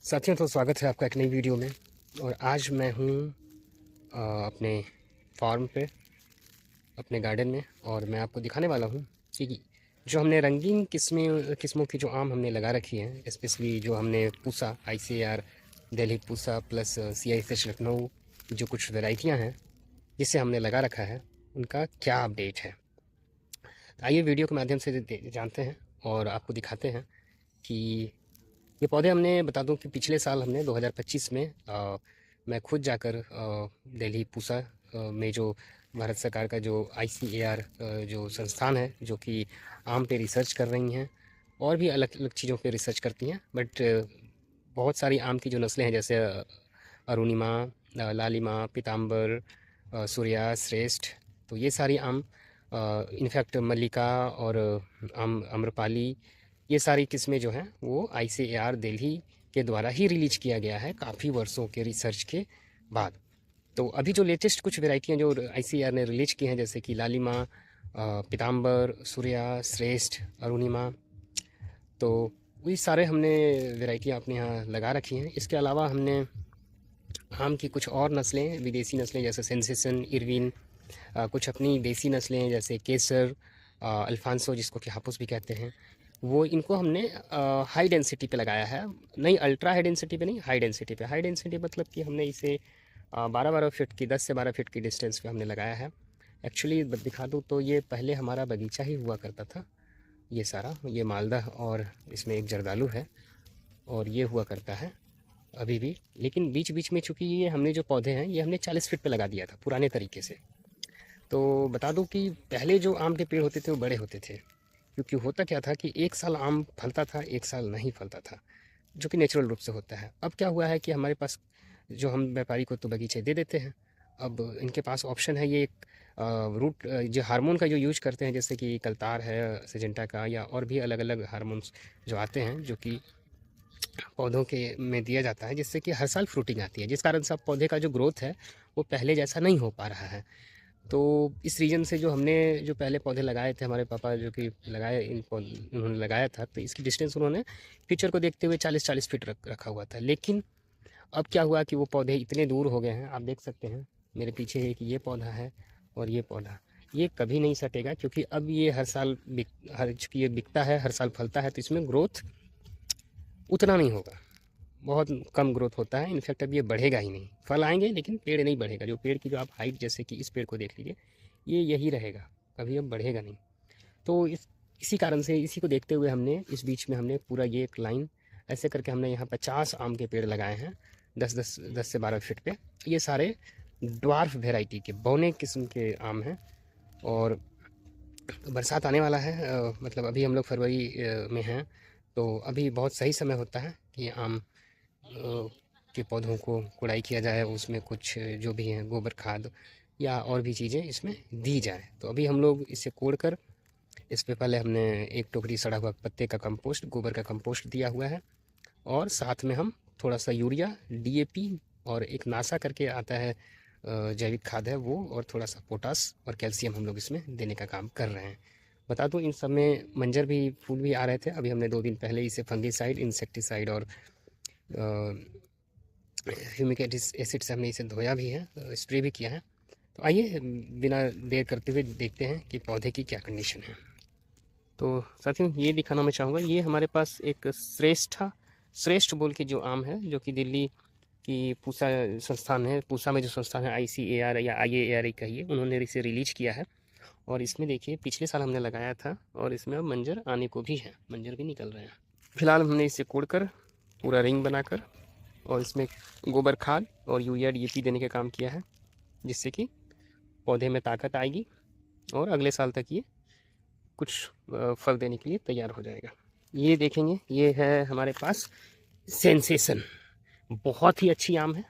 साथियों, तो स्वागत है आपका एक नई वीडियो में। और आज मैं हूँ अपने फार्म पे, अपने गार्डन में। और मैं आपको दिखाने वाला हूँ कि जो हमने रंगीन किस्मों की जो आम हमने लगा रखी हैं, स्पेशली जो हमने Pusa ICAR Delhi Pusa plus CIFH Lucknow, जो कुछ वैरायटियाँ हैं जिसे हमने लगा रखा है, उनका क्या अपडेट है। तो आइए वीडियो के माध्यम से जानते हैं और आपको दिखाते हैं कि ये पौधे हमने, बता दूं कि पिछले साल हमने 2025 में मैं खुद जाकर दिल्ली पूसा में जो भारत सरकार का जो ICAR जो संस्थान है, जो कि आम पे रिसर्च कर रही हैं और भी अलग अलग चीज़ों पे रिसर्च करती हैं, बट बहुत सारी आम की जो नस्लें हैं, जैसे अरुणिमा, लालिमा, पीताम्बर, सूर्या, श्रेष्ठ, तो ये सारी आम, इनफैक्ट मल्लिका और आम्रपाली, ये सारी किस्में जो हैं वो ICAR दिल्ली के द्वारा ही रिलीज किया गया है काफ़ी वर्षों के रिसर्च के बाद। तो अभी जो लेटेस्ट कुछ वैरायटियाँ जो ICAR ने रिलीज की हैं, जैसे कि लालिमा, पीताम्बर, सूर्या, श्रेष्ठ, अरुणिमा, तो वही सारे हमने वैरायटियाँ अपने यहाँ लगा रखी हैं। इसके अलावा हमने आम की कुछ और नस्लें, विदेशी नस्लें, जैसे सेंसेशन, इरविन, कुछ अपनी देसी नस्लें जैसे केसर, अल्फांसो जिसको कि हापुस भी कहते हैं, वो इनको हमने हाई डेंसिटी पे लगाया है। नहीं अल्ट्रा हाई डेंसिटी पे नहीं, हाई डेंसिटी पे। हाई डेंसिटी मतलब कि हमने इसे 12-12 फीट की, 10 से 12 फीट की डिस्टेंस पे हमने लगाया है। एक्चुअली दिखा दूँ तो ये पहले हमारा बगीचा ही हुआ करता था, ये सारा, ये मालदा और इसमें एक जर्दालू है और ये हुआ करता है अभी भी। लेकिन बीच बीच में चूँकि ये हमने जो पौधे हैं ये हमने 40 फीट पे लगा दिया था पुराने तरीके से। तो बता दूं कि पहले जो आम के पेड़ होते थे वो बड़े होते थे, क्योंकि होता क्या था कि एक साल आम फलता था, एक साल नहीं फलता था, जो कि नेचुरल रूप से होता है। अब क्या हुआ है कि हमारे पास, जो हम व्यापारी को तो बगीचे दे देते हैं, अब इनके पास ऑप्शन है ये रूट, जो हार्मोन का जो यूज करते हैं, जैसे कि कलतार है सिजेंटा का, या और भी अलग अलग हार्मोन्स जो आते हैं, जो कि पौधों के में दिया जाता है, जिससे कि हर साल फ्रूटिंग आती है, जिस कारण से अब पौधे का जो ग्रोथ है वो पहले जैसा नहीं हो पा रहा है। तो इस रीजन से जो हमने, जो पहले पौधे लगाए थे हमारे पापा, जो कि लगाए, उन्होंने लगाया था, तो इसकी डिस्टेंस उन्होंने फ्यूचर को देखते हुए 40-40 फीट रखा हुआ था। लेकिन अब क्या हुआ कि वो पौधे इतने दूर हो गए हैं, आप देख सकते हैं मेरे पीछे एक ये पौधा है और ये पौधा, ये कभी नहीं सटेगा, क्योंकि अब ये हर साल हर चूँकि ये बिकता है, हर साल फलता है, तो इसमें ग्रोथ उतना नहीं होगा, बहुत कम ग्रोथ होता है। इनफैक्ट अब ये बढ़ेगा ही नहीं, फल आएंगे लेकिन पेड़ नहीं बढ़ेगा। जो पेड़ की जो आप हाइट, जैसे कि इस पेड़ को देख लीजिए, ये यही रहेगा, कभी अब बढ़ेगा नहीं। तो इसी कारण से, इसी को देखते हुए हमने इस बीच में हमने पूरा ये एक लाइन ऐसे करके हमने यहाँ 50 आम के पेड़ लगाए हैं, 10 से 12 फीट पे। ये सारे ड्वार्फ वेराइटी के बौने किस्म के आम हैं। और बरसात आने वाला है, मतलब अभी हम लोग फरवरी में हैं, तो अभी बहुत सही समय होता है कि आम के पौधों को गुड़ाई किया जाए, उसमें कुछ जो भी हैं गोबर खाद या और भी चीज़ें इसमें दी जाए। तो अभी हम लोग इसे कोड़ कर, इस पे पहले हमने एक टोकरी सड़ा हुआ पत्ते का कंपोस्ट, गोबर का कंपोस्ट दिया हुआ है, और साथ में हम थोड़ा सा यूरिया, DAP, और एक नासा करके आता है जैविक खाद है वो, और थोड़ा सा पोटास और कैल्शियम हम लोग इसमें देने का काम कर रहे हैं। बता दूं, इन सब में मंजर भी, फूल भी आ रहे थे। अभी हमने 2 दिन पहले इसे फंगीसाइड, इंसेक्टिसाइड और ह्यूमिक एसिड से हमने इसे धोया भी है, स्प्रे भी किया है। तो आइए बिना देर करते हुए देखते हैं कि पौधे की क्या कंडीशन है। तो साथियों, ये दिखाना मैं चाहूँगा, ये हमारे पास एक श्रेष्ठ बोल के जो आम है, जो कि दिल्ली की पूसा संस्थान है, पूसा में जो संस्थान है, ICAR या IARI कहिए, उन्होंने इसे रिलीज किया है। और इसमें देखिए पिछले साल हमने लगाया था, और इसमें अब मंजर आने को भी है, मंजर भी निकल रहे हैं। फिलहाल हमने इसे कोड़कर पूरा रिंग बनाकर, और इसमें गोबर खाद और यूरिया, DAP देने का काम किया है, जिससे कि पौधे में ताकत आएगी और अगले साल तक ये कुछ फल देने के लिए तैयार हो जाएगा। ये देखेंगे, ये है हमारे पास सेंसेशन, बहुत ही अच्छी आम है,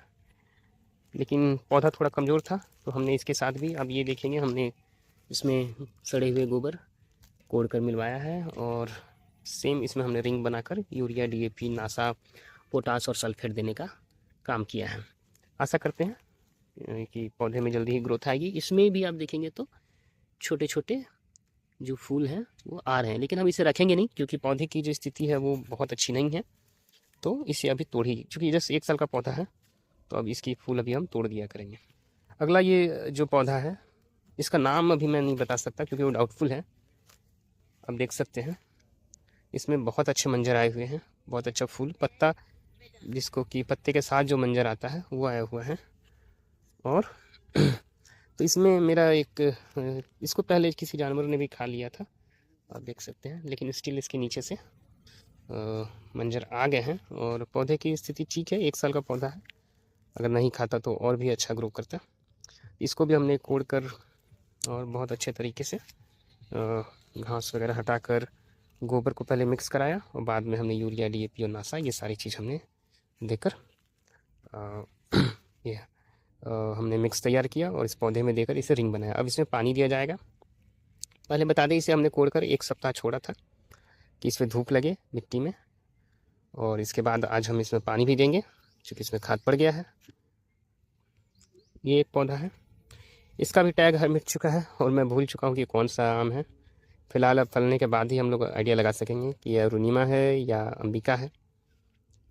लेकिन पौधा थोड़ा कमज़ोर था, तो हमने इसके साथ भी, अब ये देखेंगे, हमने इसमें सड़े हुए गोबर कोड़ कर मिलवाया है, और सेम इसमें हमने रिंग बनाकर यूरिया, DAP, नासा, पोटास और सल्फेट देने का काम किया है। आशा करते हैं कि पौधे में जल्दी ही ग्रोथ आएगी। इसमें भी आप देखेंगे तो छोटे छोटे जो फूल हैं वो आ रहे हैं, लेकिन हम इसे रखेंगे नहीं, क्योंकि पौधे की जो स्थिति है वो बहुत अच्छी नहीं है। तो इसे अभी तोड़ ही, चूँकि ये जस्ट 1 साल का पौधा है, तो अब इसकी फूल अभी हम तोड़ दिया करेंगे। अगला ये जो पौधा है, इसका नाम अभी मैं नहीं बता सकता क्योंकि वो डाउटफुल है। अब देख सकते हैं इसमें बहुत अच्छे मंजर आए हुए हैं, बहुत अच्छा फूल, पत्ता जिसको कि पत्ते के साथ जो मंजर आता है वो आया हुआ है। और तो इसमें मेरा एक इसको पहले किसी जानवर ने भी खा लिया था, आप देख सकते हैं, लेकिन स्टिल इसके नीचे से मंजर आ गए हैं और पौधे की स्थिति ठीक है। 1 साल का पौधा है, अगर नहीं खाता तो और भी अच्छा ग्रो करता। इसको भी हमने कोड़ कर और बहुत अच्छे तरीके से घास वगैरह हटाकर गोबर को पहले मिक्स कराया और बाद में हमने यूरिया, DAP और नासा, ये सारी चीज़ हमने देकर ये हमने मिक्स तैयार किया और इस पौधे में देकर इसे रिंग बनाया। अब इसमें पानी दिया जाएगा। पहले बता दें, इसे हमने कोड़कर 1 सप्ताह छोड़ा था कि इसमें धूप लगे मिट्टी में, और इसके बाद आज हम इसमें पानी भी देंगे क्योंकि इसमें खाद पड़ गया है। ये एक पौधा है, इसका भी टैग मिट चुका है और मैं भूल चुका हूँ कि कौन सा आम है। फिलहाल अब फलने के बाद ही हम लोग आइडिया लगा सकेंगे कि यह अरुणिमा है या अंबिका है।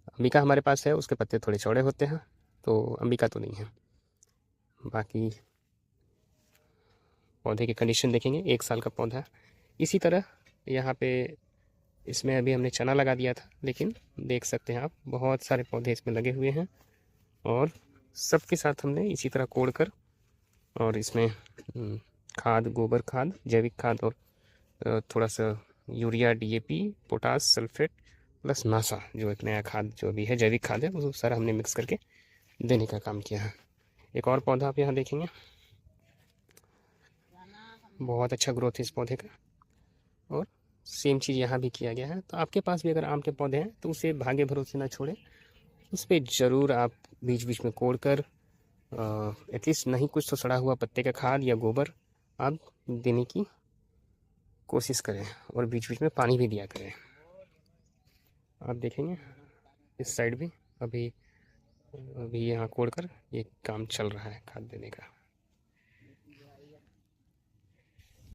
अंबिका हमारे पास है, उसके पत्ते थोड़े चौड़े होते हैं, तो अंबिका तो नहीं है। बाकी पौधे की कंडीशन देखेंगे, 1 साल का पौधा। इसी तरह यहाँ पे इसमें अभी हमने चना लगा दिया था, लेकिन देख सकते हैं आप बहुत सारे पौधे इसमें लगे हुए हैं और सबके साथ हमने इसी तरह कोड़ कर और इसमें खाद, गोबर खाद, जैविक खाद और थोड़ा सा urea, DAP, potash, sulphate plus NASA, जो एक नया खाद जो अभी है जैविक खाद है, वो सारा हमने मिक्स करके देने का काम किया है। एक और पौधा आप यहाँ देखेंगे, बहुत अच्छा ग्रोथ है इस पौधे का और सेम चीज़ यहाँ भी किया गया है। तो आपके पास भी अगर आम के पौधे हैं तो उसे भागे भरोसे ना छोड़ें, उस पर ज़रूर आप बीच बीच में कोड़ कर एटलीस्ट नहीं कुछ तो सड़ा हुआ पत्ते का खाद या गोबर आप देने की कोशिश करें और बीच बीच में पानी भी दिया करें। आप देखेंगे इस साइड भी अभी यहाँ कोड़ कर ये काम चल रहा है खाद देने का।